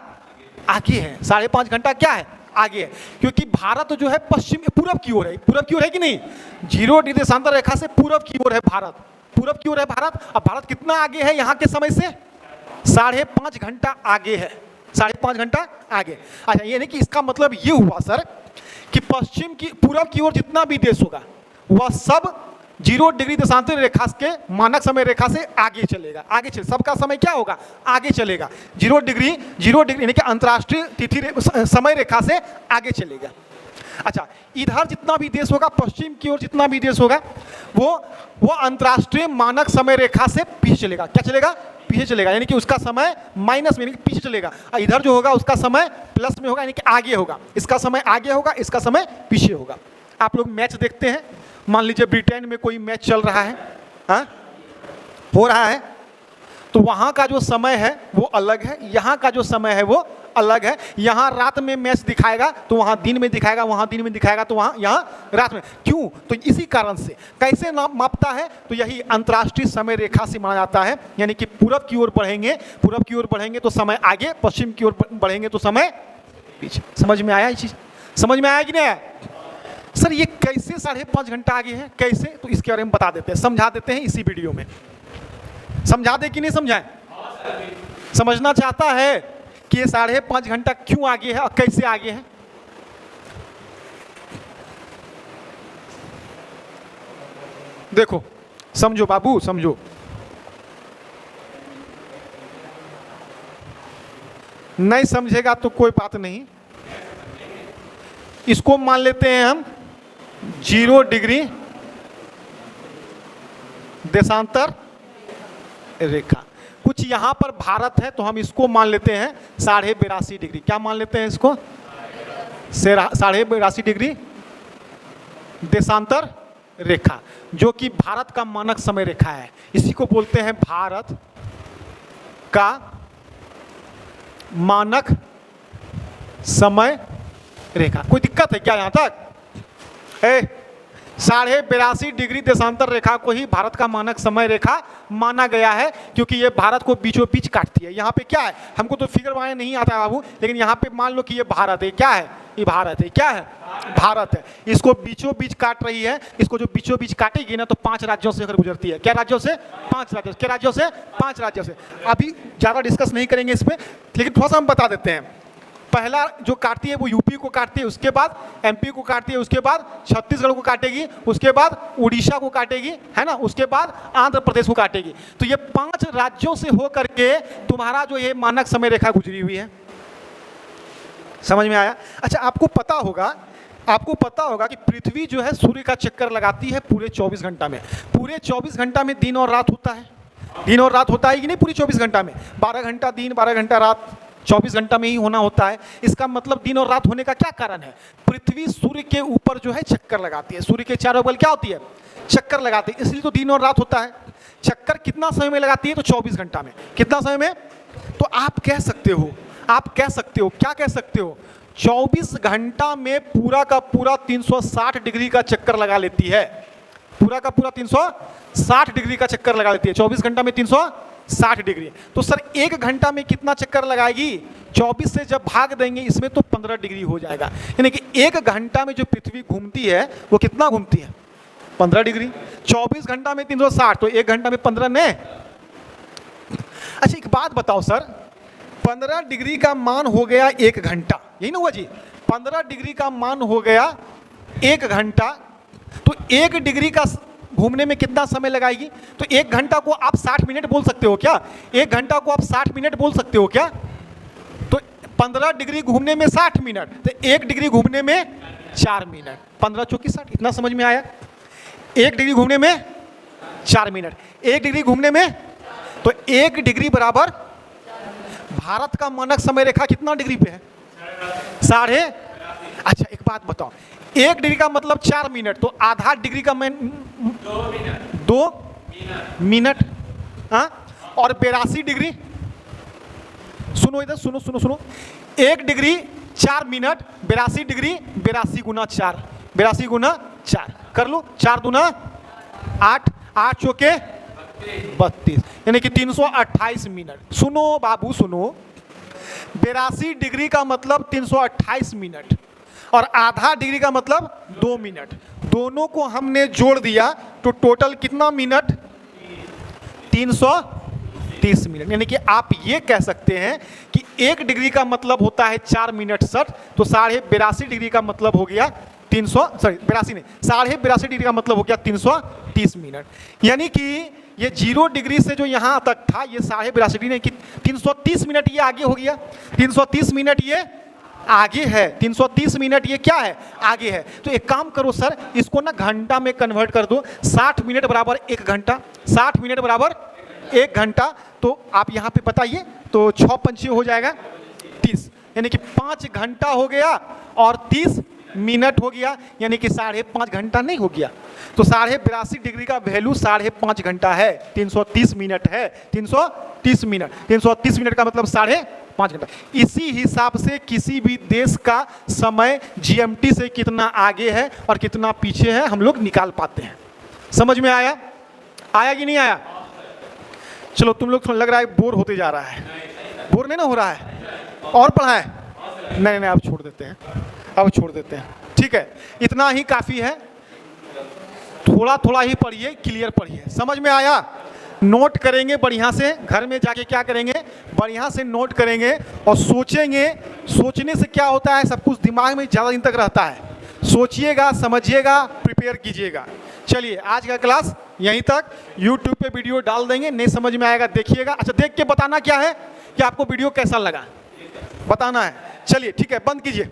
आगे है। 5.5 घंटा क्या है? आगे है, क्योंकि भारत जो है पूरब की ओर है। पूरब की ओर है कि नहीं? 0 डिग्री देशांतर रेखा से पूरब की ओर है भारत, पूरब की ओर है भारत। अब भारत कितना आगे है यहाँ के समय से? 5.5 घंटा आगे है। 5.5 घंटा आगे। अच्छा, ये नहीं कि इसका मतलब ये हुआ सर कि पूरब की ओर जितना भी देश होगा वह सब 0 डिग्री देशांतर रेखा के मानक समय रेखा से आगे चलेगा। सबका समय क्या होगा? आगे चलेगा। 0 डिग्री यानी कि अंतर्राष्ट्रीय तिथि समय रेखा से आगे चलेगा। अच्छा, इधर जितना भी देश होगा, पश्चिम की ओर जितना भी देश होगा, वो अंतर्राष्ट्रीय मानक समय रेखा से पीछे चलेगा। क्या चलेगा? पीछे चलेगा, यानी कि उसका समय माइनस में, यानी कि पीछे चलेगा। इधर जो होगा उसका समय प्लस में होगा, यानी कि आगे होगा। इसका समय आगे होगा, इसका समय पीछे होगा। आप लोग मैच देखते हैं, मान लीजिए ब्रिटेन में कोई मैच चल रहा है, हो रहा है, तो वहाँ का जो समय है वो अलग है, यहाँ का जो समय है वो अलग है। यहाँ रात में मैच दिखाएगा तो वहाँ दिन में दिखाएगा, वहाँ दिन में दिखाएगा तो यहाँ रात में। क्यों? तो इसी कारण से कैसे मापता है? तो यही अंतर्राष्ट्रीय समय रेखा से माना जाता है। यानी कि पूरब की ओर बढ़ेंगे तो समय आगे, पश्चिम की ओर बढ़ेंगे तो समय पीछे। समझ में आया ये चीज़? समझ में आया कि नहीं आया? सर ये कैसे 5.5 घंटा आगे है, कैसे? तो इसके बारे में बता देते हैं, समझा देते हैं इसी वीडियो में। समझा दे कि नहीं समझाएं? समझना चाहता है कि ये 5.5 घंटा क्यों आगे है और कैसे आगे है? देखो, समझो बाबू, समझो। नहीं समझेगा तो कोई बात नहीं, इसको मान लेते हैं हम 0 डिग्री देशांतर रेखा। कुछ यहाँ पर भारत है तो हम इसको मान लेते हैं 82.5 डिग्री। क्या मान लेते हैं इसको? 82.5 डिग्री देशांतर रेखा, जो कि भारत का मानक समय रेखा है। इसी को बोलते हैं भारत का मानक समय रेखा। कोई दिक्कत है क्या यहाँ तक? 82.5 डिग्री देशांतर रेखा को ही भारत का मानक समय रेखा माना गया है, क्योंकि ये भारत को बीचों बीच काटती है। यहाँ पे क्या है, हमको तो फिगर बनाने नहीं आता है बाबू, लेकिन यहाँ पे मान लो कि ये भारत है। क्या है? ये भारत है। क्या है? भारत है। इसको बीचों बीच काट रही है। इसको जो बीचों बीच काटेगी ना तो 5 राज्यों से होकर गुजरती है। क्या राज्यों से? 5 राज्यों से। क्या राज्यों से? 5 राज्यों से। अभी ज़्यादा डिस्कस नहीं करेंगे इस पर, लेकिन थोड़ा सा हम बता देते हैं। पहला जो काटती है वो यूपी को काटती है, उसके बाद एमपी को काटती है, उसके बाद छत्तीसगढ़ को काटेगी, उसके बाद उड़ीसा को काटेगी, है ना, उसके बाद आंध्र प्रदेश को काटेगी। तो ये 5 राज्यों से होकर के तुम्हारा जो ये मानक समय रेखा गुजरी हुई है। समझ में आया? अच्छा, आपको पता होगा कि पृथ्वी जो है सूर्य का चक्कर लगाती है पूरे 24 घंटा में। पूरे 24 घंटा में दिन और रात होता है। दिन और रात होता है कि नहीं? पूरी 24 घंटा में 12 घंटा दिन, 12 घंटा रात, 24 घंटा में ही होना होता है। इसका मतलब दिन और रात होने का क्या कारण है? पृथ्वी सूर्य के ऊपर जो है चक्कर लगाती है। सूर्य के चारों बगल क्या होती है? चक्कर लगाती है, इसलिए तो दिन और रात होता है। चक्कर कितना समय में लगाती है? तो 24 घंटा में। कितना समय में? तो आप कह सकते हो, क्या कह सकते हो? 24 घंटा में पूरा का पूरा 360 डिग्री का चक्कर लगा लेती है। पूरा का पूरा 360 डिग्री का चक्कर लगा लेती है 24 घंटा में। 360 डिग्री। तो सर 1 घंटा में कितना चक्कर लगाएगी? 24 से जब भाग देंगे इसमें तो 15 डिग्री हो जाएगा। यानी कि 1 घंटा में जो पृथ्वी घूमती है वो कितना घूमती है? 15 डिग्री। 24 घंटा में 360, तो 1 घंटा में 15 ने। अच्छा, एक बात बताओ सर, 15 डिग्री का मान हो गया 1 घंटा, यही ना हुआ जी? 15 डिग्री का मान हो गया 1 घंटा, तो 1 डिग्री का घूमने में कितना समय लगाएगी? तो 1 घंटा को आप 60 मिनट बोल सकते हो क्या? 1 घंटा को आप 60 मिनट बोल सकते हो क्या? तो 15 डिग्री घूमने में 60 मिनट, तो 1 डिग्री घूमने में 4 मिनट। 15 चौकी 60, इतना समझ में आया? 1 डिग्री घूमने में 4 मिनट। 1 डिग्री घूमने में, तो 1 डिग्री बराबर भारत का मानक समय रेखा कितना डिग्री पे है? 8.5। अच्छा, एक बात बताओ, 1 डिग्री का मतलब 4 मिनट, तो आधा डिग्री का मैं 2 मिनट, हाँ, और 82 डिग्री, सुनो इधर, सुनो सुनो सुनो, 1 डिग्री 4 मिनट, 82 डिग्री 82 गुना 4, 82 गुना 4 कर लो, 4 दूना 8, 8 चौके 32, यानी कि 328 मिनट। सुनो बाबू सुनो, 82 डिग्री का मतलब 328 मिनट और आधा डिग्री का मतलब 2 मिनट, दोनों को हमने जोड़ दिया तो टोटल कितना मिनट, 330 मिनट। यानी कि आप ये कह सकते हैं कि 1 डिग्री का मतलब होता है 4 मिनट 60, तो 82.5 डिग्री का मतलब हो गया 82 नहीं, 82.5 डिग्री का मतलब हो गया 330 मिनट। यानी कि ये 0 डिग्री से जो यहाँ तक था ये 82.5 डिग्री नहीं कि 330 मिनट ये आगे हो गया, 330 मिनट ये आगे है, 330 मिनट ये क्या है, आगे है। तो एक काम करो सर, इसको ना घंटा में कन्वर्ट कर दो, 60 मिनट बराबर 1 घंटा, 60 मिनट बराबर 1 घंटा, तो आप यहाँ पे बताइए, तो 6 पंचे हो जाएगा 30, यानी कि 5 घंटा हो गया और 30 मिनट हो गया, यानी कि 5.5 घंटा नहीं हो गया। तो 82.5 डिग्री का वैल्यू 5.5 घंटा है, 330 मिनट है, 330 मिनट, 330 मिनट का मतलब 5.5 घंटा। इसी हिसाब से किसी भी देश का समय जीएमटी से कितना आगे है और कितना पीछे है हम लोग निकाल पाते हैं। समझ में आया, आया कि नहीं आया? चलो, तुम लोग लग रहा है बोर होते जा रहा है, बोर नहीं ना हो रहा है, और पढ़ा है? नहीं नहीं, अब छोड़ देते हैं, अब छोड़ देते हैं, ठीक है, इतना ही काफ़ी है, थोड़ा थोड़ा ही पढ़िए, क्लियर पढ़िए। समझ में आया? नोट करेंगे बढ़िया से, घर में जाके क्या करेंगे, बढ़िया से नोट करेंगे और सोचेंगे। सोचने से क्या होता है, सब कुछ दिमाग में ज़्यादा दिन तक रहता है। सोचिएगा, समझिएगा, प्रिपेयर कीजिएगा। चलिए, आज का क्लास यहीं तक। यूट्यूब पे वीडियो डाल देंगे, नहीं समझ में आएगा देखिएगा। अच्छा, देख के बताना क्या है कि आपको वीडियो कैसा लगा, बताना है। चलिए ठीक है, बंद कीजिए।